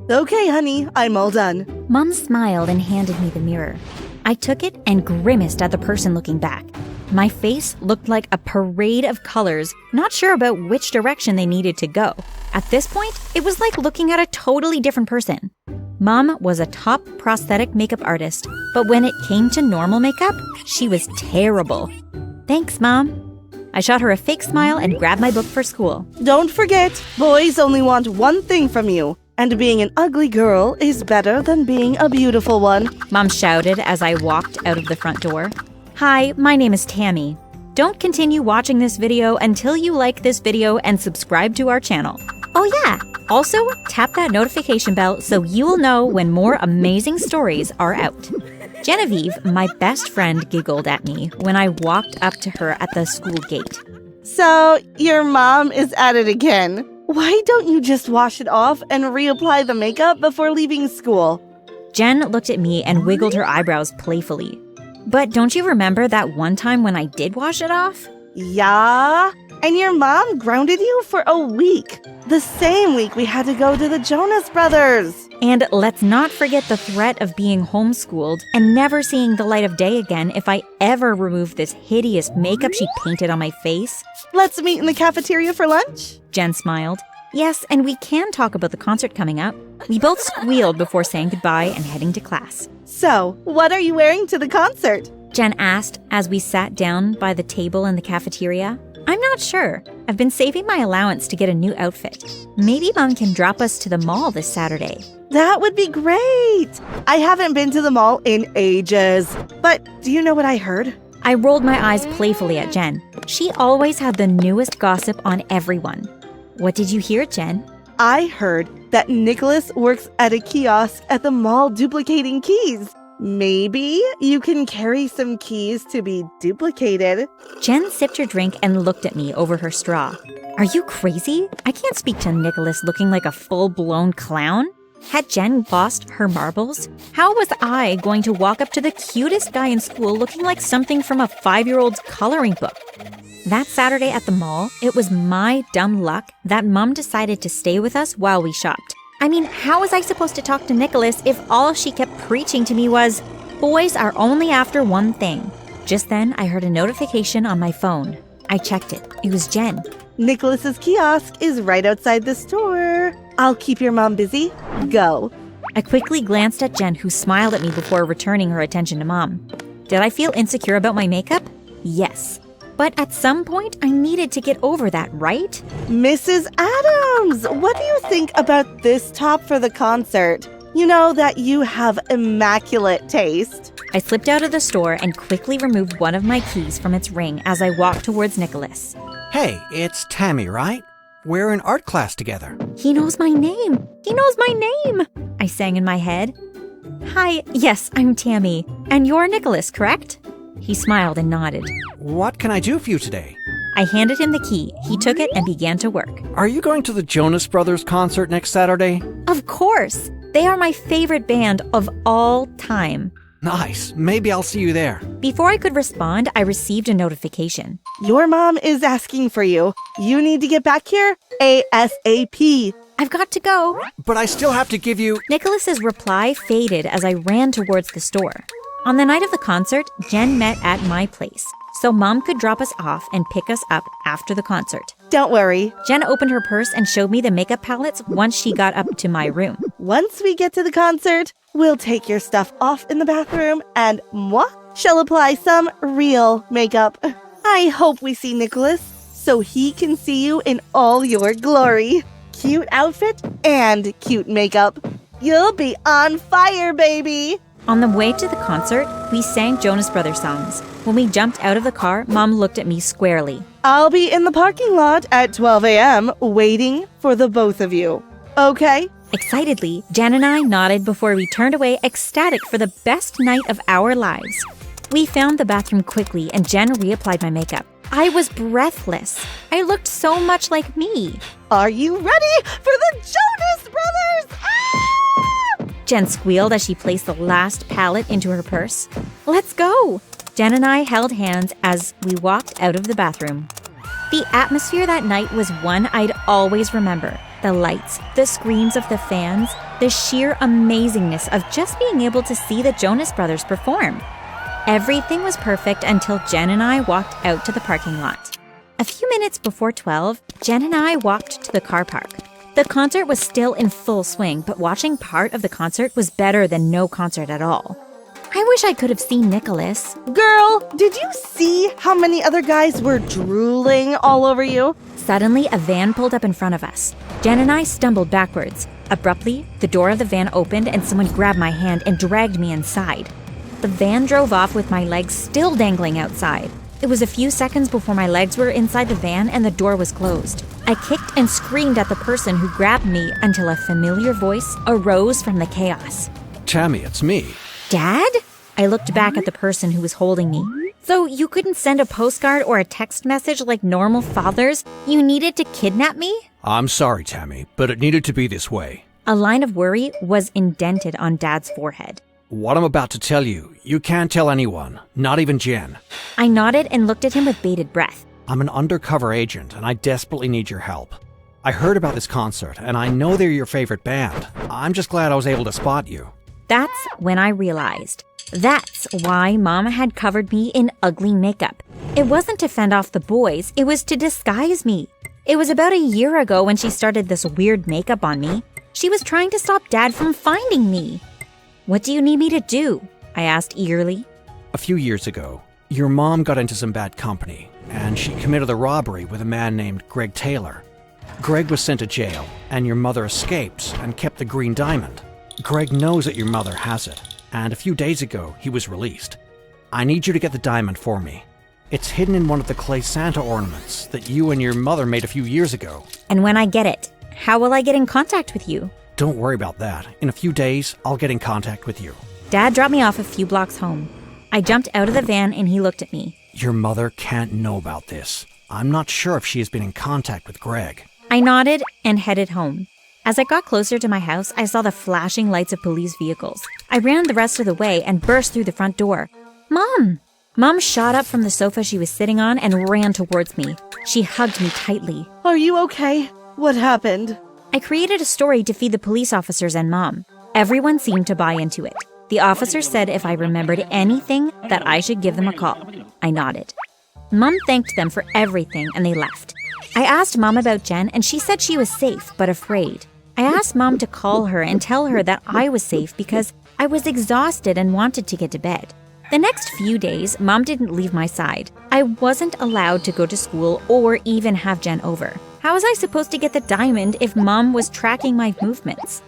Okay, honey, I'm all done. Mom smiled and handed me the mirror. I took it and grimaced at the person looking back. My face looked like a parade of colors, not sure about which direction they needed to go. At this point, it was like looking at a totally different person. Mom was a top prosthetic makeup artist, but when it came to normal makeup, she was terrible. Thanks, Mom. I shot her a fake smile and grabbed my book for school. Don't forget, boys only want one thing from you. And being an ugly girl is better than being a beautiful one. Mom shouted as I walked out of the front door. Hi, my name is Tammy. Don't continue watching this video until you like this video and subscribe to our channel. Oh yeah, also tap that notification bell so you will know when more amazing stories are out. Genevieve, my best friend, giggled at me when I walked up to her at the school gate. So, your mom is at it again. Why don't you just wash it off and reapply the makeup before leaving school? Jen looked at me and wiggled her eyebrows playfully. But don't you remember that one time when I did wash it off? Yeah, and your mom grounded you for a week. The same week we had to go to the Jonas Brothers. And let's not forget the threat of being homeschooled and never seeing the light of day again if I ever remove this hideous makeup she painted on my face. Let's meet in the cafeteria for lunch. Jen smiled. Yes, and we can talk about the concert coming up. We both squealed before saying goodbye and heading to class. So, what are you wearing to the concert? Jen asked as we sat down by the table in the cafeteria. I'm not sure. I've been saving my allowance to get a new outfit. Maybe Mom can drop us to the mall this Saturday. That would be great. I haven't been to the mall in ages. But do you know what I heard? I rolled my eyes playfully at Jen. She always had the newest gossip on everyone. What did you hear, Jen? I heard that Nicholas works at a kiosk at the mall duplicating keys. Maybe you can carry some keys to be duplicated. Jen sipped her drink and looked at me over her straw. Are you crazy? I can't speak to Nicholas looking like a full-blown clown. Had Jen lost her marbles? How was I going to walk up to the cutest guy in school looking like something from a 5-year-old's coloring book? That Saturday at the mall, it was my dumb luck that Mom decided to stay with us while we shopped. I mean, how was I supposed to talk to Nicholas if all she kept preaching to me was, boys are only after one thing? Just then, I heard a notification on my phone. I checked it. It was Jen. Nicholas's kiosk is right outside the store. I'll keep your mom busy. Go. I quickly glanced at Jen, who smiled at me before returning her attention to Mom. Did I feel insecure about my makeup? Yes. But at some point, I needed to get over that, right? Mrs. Adams, what do you think about this top for the concert? You know that you have immaculate taste. I slipped out of the store and quickly removed one of my keys from its ring as I walked towards Nicholas. Hey, it's Tammy, right? We're in art class together. He knows my name. He knows my name, I sang in my head. Hi, yes, I'm Tammy. And you're Nicholas, correct? He smiled and nodded. What can I do for you today? I handed him the key. He took it and began to work. Are you going to the Jonas Brothers concert next Saturday? Of course. They are my favorite band of all time. Nice. Maybe I'll see you there. Before I could respond, I received a notification. Your mom is asking for you. You need to get back here ASAP. I've got to go. But I still have to give you... Nicholas's reply faded as I ran towards the store. On the night of the concert, Jen met at my place, so Mom could drop us off and pick us up after the concert. Don't worry. Jen opened her purse and showed me the makeup palettes once she got up to my room. Once we get to the concert, we'll take your stuff off in the bathroom and moi shall apply some real makeup. I hope we see Nicholas so he can see you in all your glory. Cute outfit and cute makeup. You'll be on fire, baby! On the way to the concert, we sang Jonas Brothers songs. When we jumped out of the car, Mom looked at me squarely. I'll be in the parking lot at 12 a.m. waiting for the both of you. Okay? Excitedly, Jen and I nodded before we turned away ecstatic for the best night of our lives. We found the bathroom quickly and Jen reapplied my makeup. I was breathless. I looked so much like me. Are you ready for the Jonas Brothers? Ah! Jen squealed as she placed the last palette into her purse. Let's go! Jen and I held hands as we walked out of the bathroom. The atmosphere that night was one I'd always remember. The lights, the screams of the fans, the sheer amazingness of just being able to see the Jonas Brothers perform. Everything was perfect until Jen and I walked out to the parking lot. A few minutes before 12, Jen and I walked to the car park. The concert was still in full swing, but watching part of the concert was better than no concert at all. I wish I could have seen Nicholas. Girl, did you see how many other guys were drooling all over you? Suddenly, a van pulled up in front of us. Jen and I stumbled backwards. Abruptly, the door of the van opened and someone grabbed my hand and dragged me inside. The van drove off with my legs still dangling outside. It was a few seconds before my legs were inside the van and the door was closed. I kicked and screamed at the person who grabbed me until a familiar voice arose from the chaos. Tammy, it's me. Dad? I looked back at the person who was holding me. So you couldn't send a postcard or a text message like normal fathers? You needed to kidnap me? I'm sorry, Tammy, but it needed to be this way. A line of worry was indented on Dad's forehead. What I'm about to tell you, you can't tell anyone, not even Jen. I nodded and looked at him with bated breath. I'm an undercover agent, and I desperately need your help. I heard about this concert, and I know they're your favorite band. I'm just glad I was able to spot you. That's when I realized. That's why Mom had covered me in ugly makeup. It wasn't to fend off the boys, it was to disguise me. It was about a year ago when she started this weird makeup on me. She was trying to stop Dad from finding me. What do you need me to do? I asked eagerly. A few years ago, your mom got into some bad company, and she committed a robbery with a man named Greg Taylor. Greg was sent to jail, and your mother escaped and kept the green diamond. Greg knows that your mother has it, and a few days ago, he was released. I need you to get the diamond for me. It's hidden in one of the clay Santa ornaments that you and your mother made a few years ago. And when I get it, how will I get in contact with you? Don't worry about that. In a few days, I'll get in contact with you. Dad dropped me off a few blocks home. I jumped out of the van and he looked at me. Your mother can't know about this. I'm not sure if she has been in contact with Greg. I nodded and headed home. As I got closer to my house, I saw the flashing lights of police vehicles. I ran the rest of the way and burst through the front door. Mom! Mom shot up from the sofa she was sitting on and ran towards me. She hugged me tightly. Are you okay? What happened? I created a story to feed the police officers and Mom. Everyone seemed to buy into it. The officer said if I remembered anything, that I should give them a call. I nodded. Mom thanked them for everything and they left. I asked Mom about Jen and she said she was safe but afraid. I asked Mom to call her and tell her that I was safe because I was exhausted and wanted to get to bed. The next few days, Mom didn't leave my side. I wasn't allowed to go to school or even have Jen over. How was I supposed to get the diamond if Mom was tracking my movements?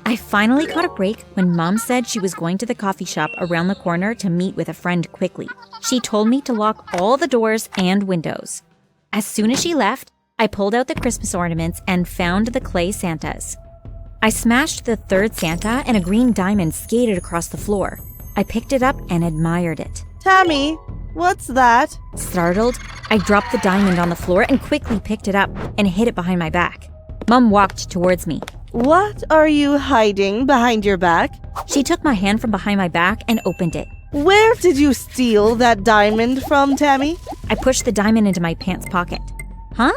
I finally caught a break when Mom said she was going to the coffee shop around the corner to meet with a friend quickly. She told me to lock all the doors and windows. As soon as she left, I pulled out the Christmas ornaments and found the clay Santas. I smashed the third Santa and a green diamond skated across the floor. I picked it up and admired it. Tammy, what's that? Startled, I dropped the diamond on the floor and quickly picked it up and hid it behind my back. Mom walked towards me. What are you hiding behind your back? She took my hand from behind my back and opened it. Where did you steal that diamond from, Tammy? I pushed the diamond into my pants pocket. Huh?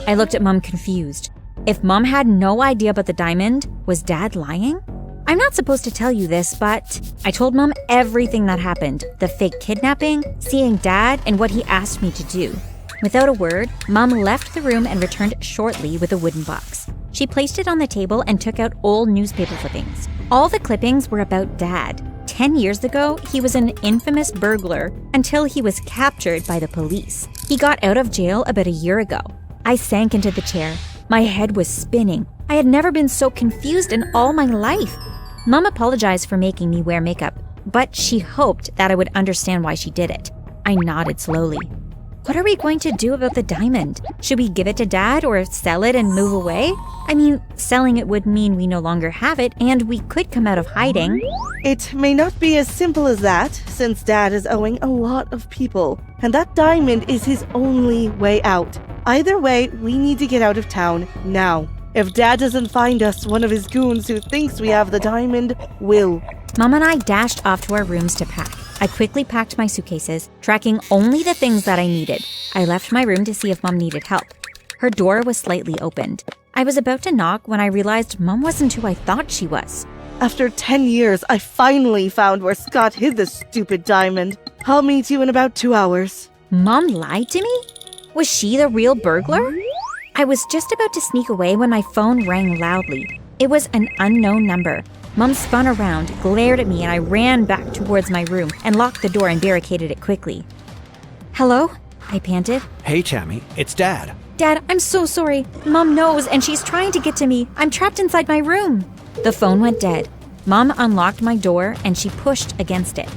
I looked at Mom confused. If Mom had no idea about the diamond, was Dad lying? I'm not supposed to tell you this, but I told Mom everything that happened. The fake kidnapping, seeing Dad, and what he asked me to do. Without a word, Mom left the room and returned shortly with a wooden box. She placed it on the table and took out old newspaper clippings. All the clippings were about Dad. 10 years ago, he was an infamous burglar until he was captured by the police. He got out of jail about a year ago. I sank into the chair. My head was spinning. I had never been so confused in all my life. Mom apologized for making me wear makeup, but she hoped that I would understand why she did it. I nodded slowly. What are we going to do about the diamond? Should we give it to Dad or sell it and move away? I mean, selling it would mean we no longer have it and we could come out of hiding. It may not be as simple as that, since Dad is owing a lot of people, and that diamond is his only way out. Either way, we need to get out of town now. If Dad doesn't find us, one of his goons who thinks we have the diamond will. Mom and I dashed off to our rooms to pack. I quickly packed my suitcases, tracking only the things that I needed. I left my room to see if Mom needed help. Her door was slightly opened. I was about to knock when I realized Mom wasn't who I thought she was. After 10 years, I finally found where Scott hid the stupid diamond. I'll meet you in about 2 hours. Mom lied to me? Was she the real burglar? I was just about to sneak away when my phone rang loudly. It was an unknown number. Mom spun around, glared at me, and I ran back towards my room and locked the door and barricaded it quickly. Hello? I panted. Hey, Tammy, it's Dad. Dad, I'm so sorry. Mom knows, and she's trying to get to me. I'm trapped inside my room. The phone went dead. Mom unlocked my door, and she pushed against it.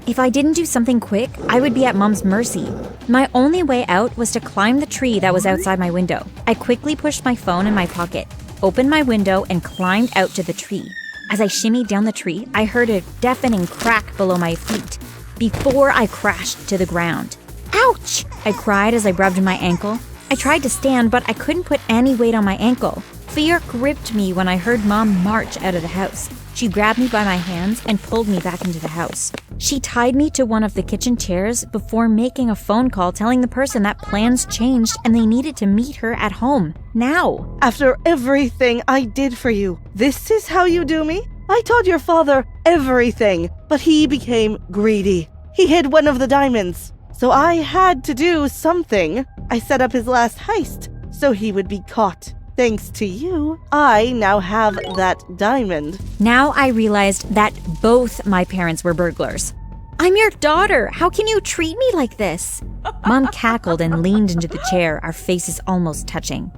If I didn't do something quick, I would be at Mom's mercy. My only way out was to climb the tree that was outside my window. I quickly pushed my phone in my pocket, opened my window, and climbed out to the tree. As I shimmied down the tree, I heard a deafening crack below my feet before I crashed to the ground. Ouch! I cried as I rubbed my ankle. I tried to stand, but I couldn't put any weight on my ankle. Fear gripped me when I heard Mom march out of the house. She grabbed me by my hands and pulled me back into the house. She tied me to one of the kitchen chairs before making a phone call telling the person that plans changed and they needed to meet her at home. Now. After everything I did for you, this is how you do me? I taught your father everything, but he became greedy. He hid one of the diamonds. So I had to do something. I set up his last heist so he would be caught. Thanks to you, I now have that diamond. Now I realized that both my parents were burglars. I'm your daughter. How can you treat me like this? Mom cackled and leaned into the chair, our faces almost touching.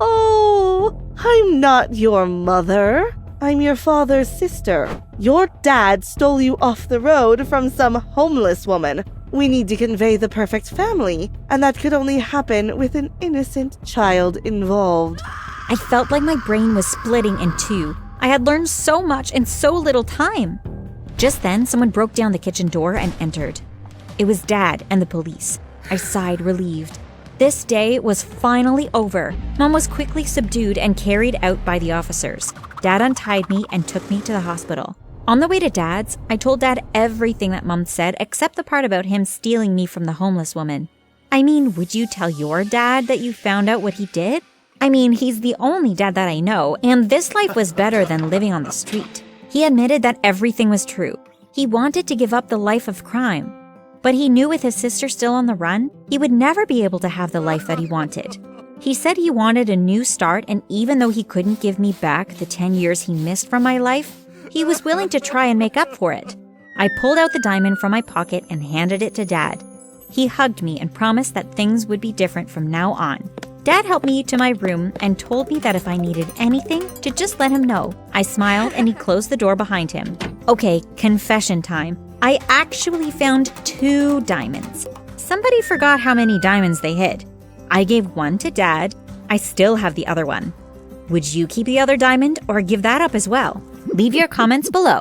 Oh, I'm not your mother. I'm your father's sister. Your dad stole you off the road from some homeless woman. We need to convey the perfect family, and that could only happen with an innocent child involved. I felt like my brain was splitting in two. I had learned so much in so little time. Just then, someone broke down the kitchen door and entered. It was Dad and the police. I sighed, relieved. This day was finally over. Mom was quickly subdued and carried out by the officers. Dad untied me and took me to the hospital. On the way to Dad's, I told Dad everything that Mom said except the part about him stealing me from the homeless woman. I mean, would you tell your dad that you found out what he did? I mean, he's the only dad that I know, and this life was better than living on the street. He admitted that everything was true. He wanted to give up the life of crime. But he knew with his sister still on the run, he would never be able to have the life that he wanted. He said he wanted a new start, and even though he couldn't give me back the 10 years he missed from my life, he was willing to try and make up for it. I pulled out the diamond from my pocket and handed it to Dad. He hugged me and promised that things would be different from now on. Dad helped me to my room and told me that if I needed anything, to just let him know. I smiled and he closed the door behind him. Okay, confession time. I actually found 2 diamonds. Somebody forgot how many diamonds they hid. I gave one to Dad. I still have the other one. Would you keep the other diamond or give that up as well? Leave your comments below.